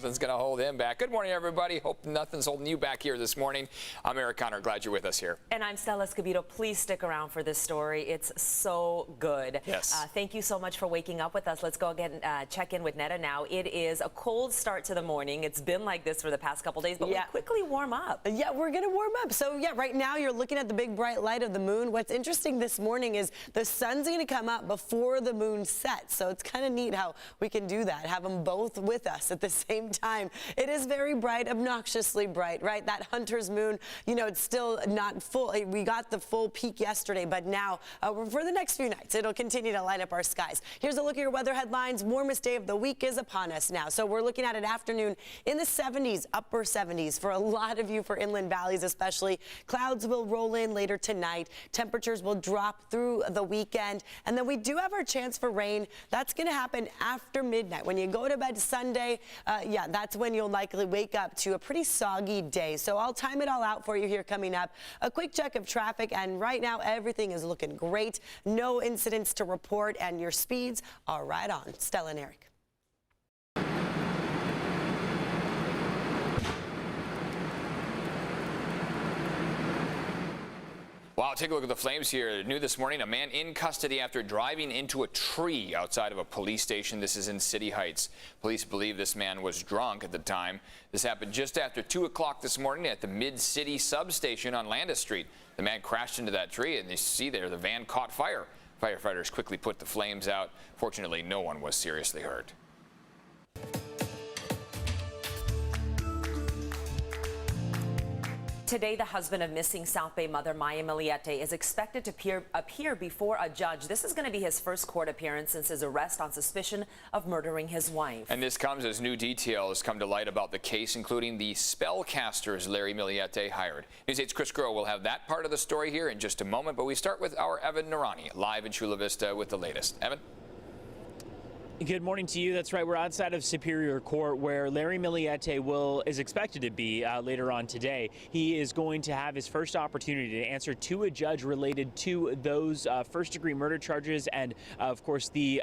nothing's going to hold him back. Good morning, everybody. Hope nothing's holding you back here this morning. I'm Eric Connor. Glad you're with us here. And I'm Stella Escobedo. Please stick around for this story. It's so good. Yes. Thank you so much for waking up with us. Let's go again check in with Netta now. It is a cold start to the morning. It's been like this for the past couple days, but we quickly warm up. Yeah, we're going to warm up. So, yeah, right now you're looking at the big bright light of the moon. What's interesting this morning is the sun's going to come up before the moon sets. So it's kind of neat how we can do that, have them both with us at the same time. It is very bright, obnoxiously bright, right? That hunter's moon, you know, it's still not full. We got the full peak yesterday, but now for the next few nights, it'll continue to light up our skies. Here's a look at your weather headlines. Warmest day of the week is upon us now. So we're looking at an afternoon in the 70s, upper 70s for a lot of you, for inland valleys especially. Clouds will roll in later tonight. Temperatures will drop through the weekend. And then we do have our chance for rain. That's going to happen after midnight. When you go to bed Sunday, yeah, that's when you'll likely wake up to a pretty soggy day. So I'll time it all out for you here coming up. A quick check of traffic, and right now everything is looking great. No incidents to report, and your speeds are right on. Stella and Eric. Wow, take a look at the flames here. New this morning, a man in custody after driving into a tree outside of a police station. This is in City Heights. Police believe this man was drunk at the time. This happened just after 2 o'clock this morning at the Mid-City substation on Landis Street. The man crashed into that tree, and you see there the van caught fire. Firefighters quickly put the flames out. Fortunately, no one was seriously hurt. Today, the husband of missing South Bay mother Maya Millete is expected to appear before a judge. This is going to be his first court appearance since his arrest on suspicion of murdering his wife. And this comes as new details come to light about the case, including the spellcasters Larry Millete hired. News 8's Chris Groh will have that part of the story here in just a moment, but we start with our Evan Narani live in Chula Vista with the latest. Evan? Good morning to you. That's right. We're outside of Superior Court where Larry Millete is expected to be later on today. He is going to have his first opportunity to answer to a judge related to those first-degree murder charges and, of course, the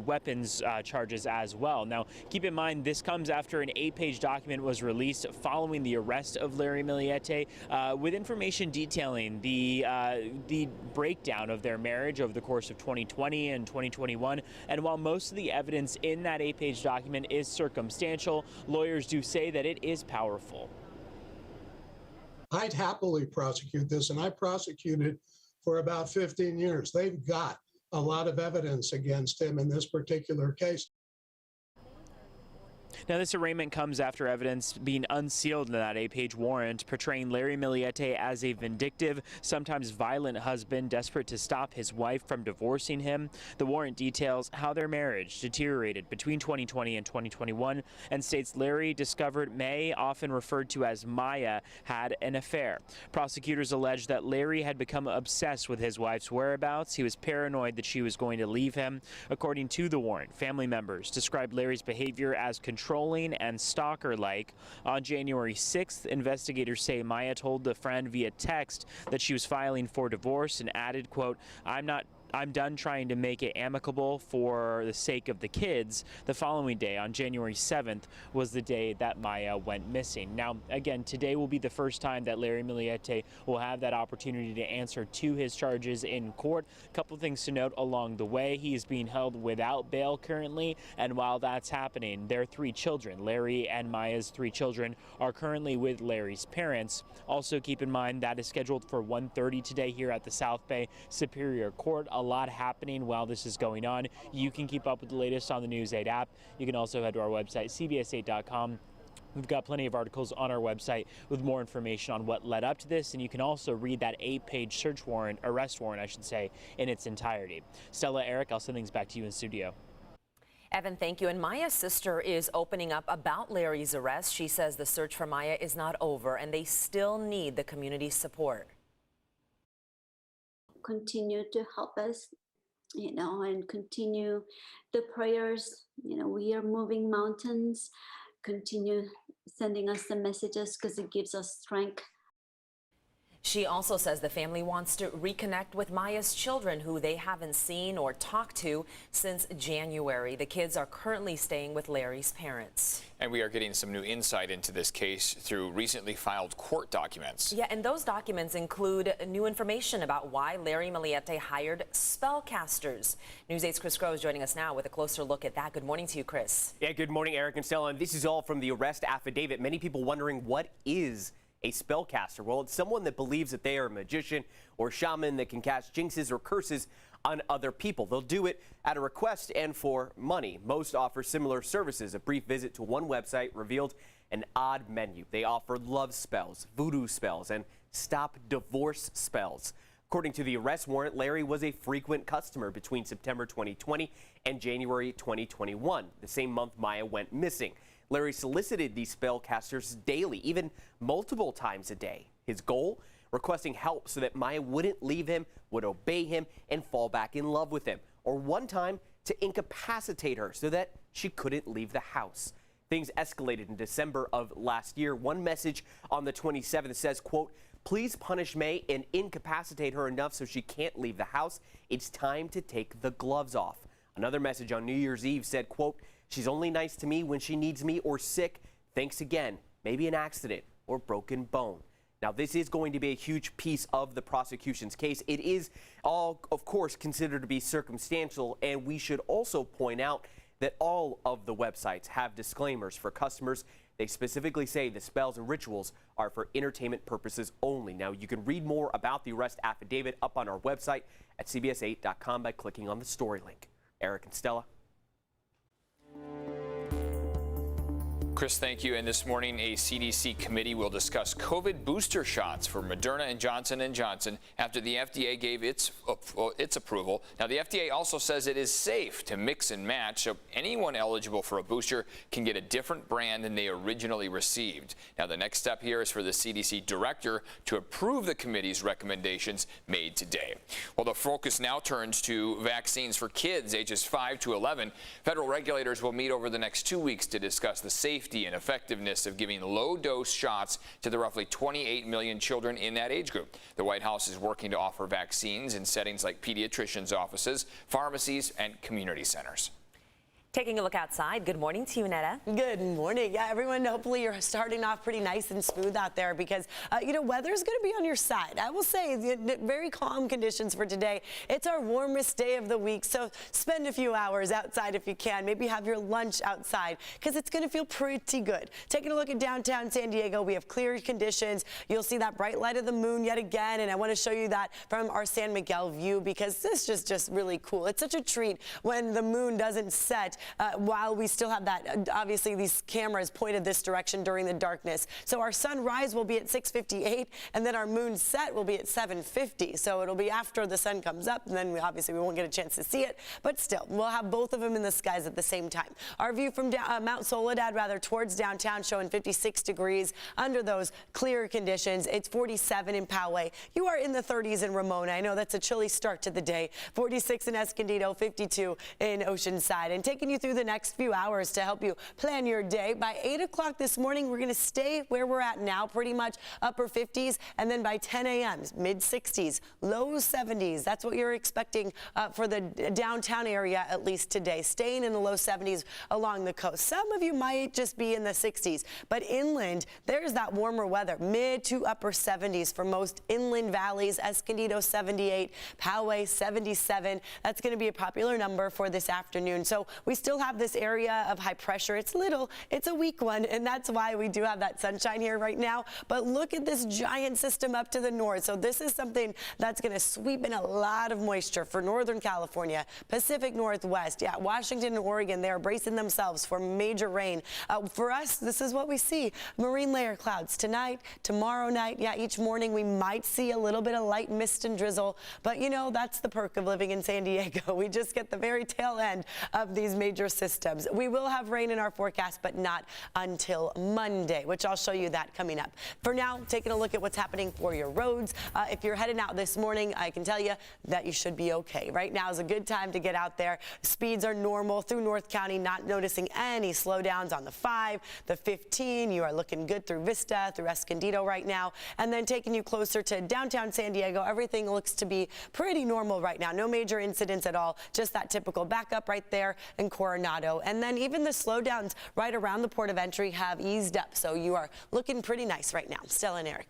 weapons charges as well. Now, keep in mind, this comes after an 8-page document was released following the arrest of Larry Millete with information detailing the breakdown of their marriage over the course of 2020 and 2021. And while most of the evidence in that 8-page document is circumstantial, lawyers do say that it is powerful. I'd happily prosecute this, and I prosecuted for about 15 years. They've got a lot of evidence against him in this particular case. Now, this arraignment comes after evidence being unsealed in that 8-page warrant portraying Larry Millete as a vindictive, sometimes violent husband desperate to stop his wife from divorcing him. The warrant details how their marriage deteriorated between 2020 and 2021 and states Larry discovered May, often referred to as Maya, had an affair. Prosecutors allege that Larry had become obsessed with his wife's whereabouts. He was paranoid that she was going to leave him. According to the warrant, family members described Larry's behavior as controlling and stalker-like. On January 6th, investigators say Maya told a friend via text that she was filing for divorce and added, quote, I'm done trying to make it amicable for the sake of the kids. The following day, on January 7th, was the day that Maya went missing. Now, again, today will be the first time that Larry Millete will have that opportunity to answer to his charges in court. A couple things to note along the way. He is being held without bail currently, and while that's happening, their 3 children, Larry and Maya's 3 children, are currently with Larry's parents. Also, keep in mind that is scheduled for 1:30 today here at the South Bay Superior Court. A lot happening while this is going on. You can keep up with the latest on the News 8 app. You can also head to our website, cbs8.com. We've got plenty of articles on our website with more information on what led up to this, and you can also read that 8-page arrest warrant, I should say, in its entirety. Stella, Eric, I'll send things back to you in studio. Evan, thank you. And Maya's sister is opening up about Larry's arrest. She says the search for Maya is not over, and they still need the community's support. Continue to help us, and continue the prayers. We are moving mountains. Continue sending us the messages because it gives us strength. She also says the family wants to reconnect with Maya's children, who they haven't seen or talked to since January. The kids are currently staying with Larry's parents. And we are getting some new insight into this case through recently filed court documents. Yeah, and those documents include new information about why Larry Millete hired spellcasters. News 8's Chris Groh is joining us now with a closer look at that. Good morning to you, Chris. Yeah, good morning, Eric and Stella. And this is all from the arrest affidavit. Many people wondering, what is a spellcaster? Well, it's someone that believes that they are a magician or shaman that can cast jinxes or curses on other people. They'll do it at a request and for money. Most offer similar services. A brief visit to one website revealed an odd menu. They offer love spells, voodoo spells, and stop divorce spells. According to the arrest warrant, Larry was a frequent customer between September 2020 and January 2021, the same month Maya went missing. Larry solicited these spellcasters daily, even multiple times a day. His goal? Requesting help so that Maya wouldn't leave him, would obey him, and fall back in love with him. Or one time, to incapacitate her so that she couldn't leave the house. Things escalated in December of last year. One message on the 27th says, quote, "Please punish May and incapacitate her enough so she can't leave the house. It's time to take the gloves off." Another message on New Year's Eve said, quote, "She's only nice to me when she needs me or sick. Thanks again. Maybe an accident or broken bone." Now, this is going to be a huge piece of the prosecution's case. It is all, of course, considered to be circumstantial, and we should also point out that all of the websites have disclaimers for customers. They specifically say the spells and rituals are for entertainment purposes only. Now, you can read more about the arrest affidavit up on our website at cbs8.com by clicking on the story link. Eric and Stella. Chris, thank you. And this morning, a CDC committee will discuss COVID booster shots for Moderna and Johnson & Johnson after the FDA gave its approval. Now, the FDA also says it is safe to mix and match, so anyone eligible for a booster can get a different brand than they originally received. Now, the next step here is for the CDC director to approve the committee's recommendations made today. Well, the focus now turns to vaccines for kids ages 5 to 11. Federal regulators will meet over the next 2 weeks to discuss the safety and effectiveness of giving low-dose shots to the roughly 28 million children in that age group. The White House is working to offer vaccines in settings like pediatricians' offices, pharmacies, and community centers. Taking a look outside. Good morning to you, Netta. Good morning. Yeah, everyone, hopefully you're starting off pretty nice and smooth out there because, weather's going to be on your side. I will say very calm conditions for today. It's our warmest day of the week, so spend a few hours outside if you can. Maybe have your lunch outside because it's going to feel pretty good. Taking a look at downtown San Diego, we have clear conditions. You'll see that bright light of the moon yet again, and I want to show you that from our San Miguel view because this is just really cool. It's such a treat when the moon doesn't set. While we still have that, obviously these cameras pointed this direction during the darkness. So our sunrise will be at 6:58, and then our moon set will be at 7:50. So it'll be after the sun comes up, and then we won't get a chance to see it. But still, we'll have both of them in the skies at the same time. Our view from Mount Soledad, towards downtown, showing 56 degrees under those clear conditions. It's 47 in Poway. You are in the 30s in Ramona. I know that's a chilly start to the day. 46 in Escondido, 52 in Oceanside. And taking you through the next few hours to help you plan your day. By 8 o'clock this morning, we're going to stay where we're at now, pretty much upper 50s, and then by 10 a.m., mid 60s, low 70s. That's what you're expecting for the downtown area, at least today, staying in the low 70s along the coast. Some of you might just be in the 60s, but inland, there's that warmer weather, mid to upper 70s for most inland valleys. Escondido 78, Poway 77. That's going to be a popular number for this afternoon. So we still have this area of high pressure. It's little, it's a weak one, and that's why we do have that sunshine here right now. But look at this giant system up to the north. So this is something that's going to sweep in a lot of moisture for Northern California, Pacific Northwest. Yeah, Washington and Oregon, they are bracing themselves for major rain. For us, this is what we see. Marine layer clouds tonight, tomorrow night. Yeah, each morning we might see a little bit of light mist and drizzle. But, that's the perk of living in San Diego. We just get the very tail end of these major major systems. We will have rain in our forecast, but not until Monday, which I'll show you that coming up. For now, taking a look at what's happening for your roads. If you're heading out this morning, I can tell you that you should be okay. Right now is a good time to get out there. Speeds are normal through North County, not noticing any slowdowns on the 5, the 15. You are looking good through Vista, through Escondido right now. And then taking you closer to downtown San Diego, everything looks to be pretty normal right now. No major incidents at all, just that typical backup right there in Coronado. And then even the slowdowns right around the port of entry have eased up. So you are looking pretty nice right now. Stella and Eric.